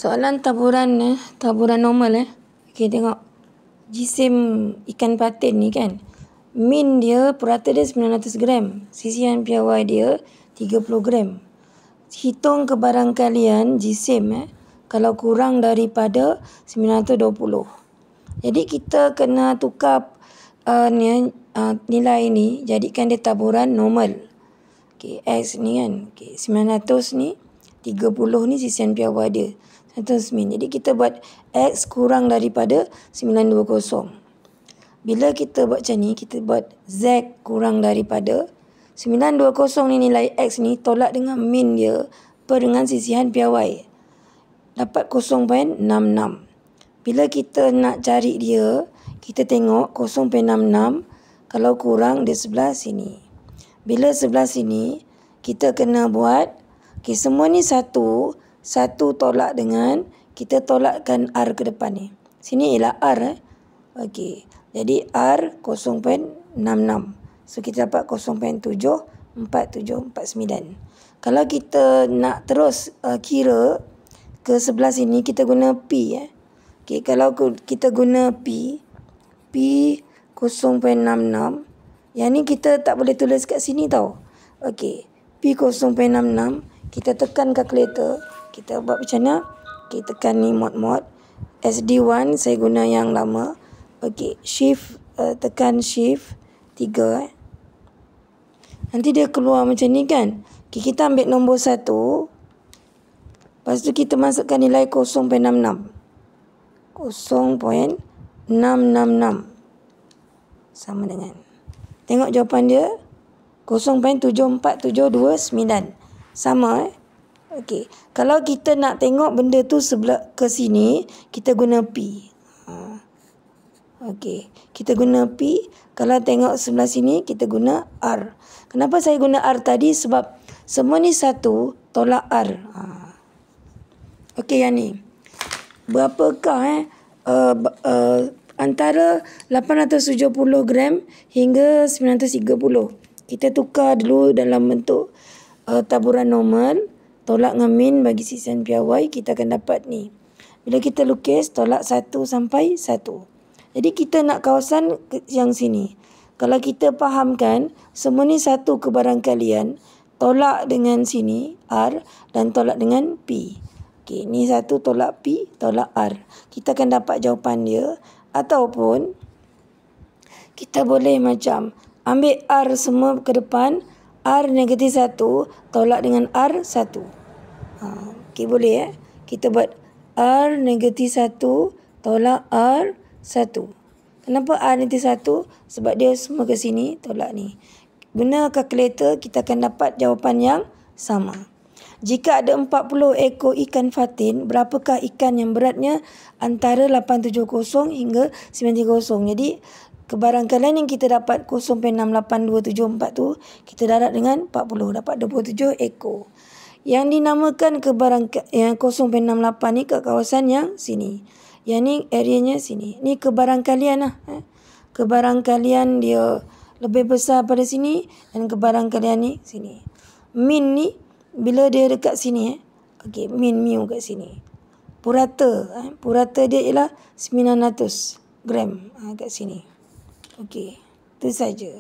Soalan taburan normal. Okey, tengok. Jisim ikan patin ni kan. Min dia, purata dia 900 gram. Sisihan piawai dia 30 gram. Hitung kebarangkalian jisim kalau kurang daripada 920. Jadi kita kena tukar nilai ni, jadikan dia taburan normal. Okey, X ni kan. Okey, 900 ni, 30 ni sisihan piawai dia. 100 min. Jadi kita buat X kurang daripada 920. Bila kita buat macam ni, kita buat Z kurang daripada 920 ni, nilai X ni tolak dengan min dia per dengan sisihan piawai. Dapat 0.66. Bila kita nak cari dia, kita tengok 0.66 kalau kurang dia sebelah sini. Bila sebelah sini, kita kena buat, okay, semua ni satu tolak dengan, kita tolakkan R ke depan ni. Sini ialah R. Okey, jadi R 0.66. So kita dapat 0.74749. Kalau kita nak terus kira ke sebelah sini, kita guna P. Okey, kalau kita guna P 0.66. Yang ni kita tak boleh tulis kat sini tau. Okey, P 0.66. Kita tekan kalkulator. Kita buat macam mana? Kita tekan ni mod. SD1 saya guna yang lama. Okey, tekan shift 3. Nanti dia keluar macam ni kan. Okey, kita ambil nombor 1. Lepas tu kita masukkan nilai 0.66. 0.666 sama dengan, tengok jawapan dia 0.74729. Sama Okey, kalau kita nak tengok benda tu sebelah ke sini, kita guna P. Okey, kita guna P. Kalau tengok sebelah sini, kita guna R. Kenapa saya guna R tadi? Sebab semua ni satu tolak R. Okey, yang ni. Berapakah antara 870 gram hingga 930? Kita tukar dulu dalam bentuk taburan normal. Tolak dengan min bagi sisihan piawai, kita akan dapat ni. Bila kita lukis, tolak 1 sampai 1. Jadi kita nak kawasan yang sini. Kalau kita fahamkan, semua ni satu kebarangkalian. Tolak dengan sini, R, dan tolak dengan P. Okey, ni 1 tolak P, tolak R. Kita akan dapat jawapan dia. Ataupun, kita boleh macam, ambil R semua ke depan, R negatif 1, tolak dengan R 1. Okey, boleh kita buat R negatif 1, tolak R 1. Kenapa R negatif 1? Sebab dia semua ke sini, tolak ni. Guna kalkulator, kita akan dapat jawapan yang sama. Jika ada 40 ekor ikan patin, berapakah ikan yang beratnya antara 870 hingga 930? Jadi, kebarangkalian yang kita dapat 0.68274 tu, kita darab dengan 40, dapat 27 ekor. Yang dinamakan yang 0.68 ni ke kawasan yang sini. Yang ni areanya sini. Ni kebarangkalian lah. Kebarangkalian dia lebih besar pada sini dan kebarangkalian ni sini. Min ni bila dia dekat sini okey, min mu kat sini. Purata dia ialah 900 gram kat sini. Okey, itu saja.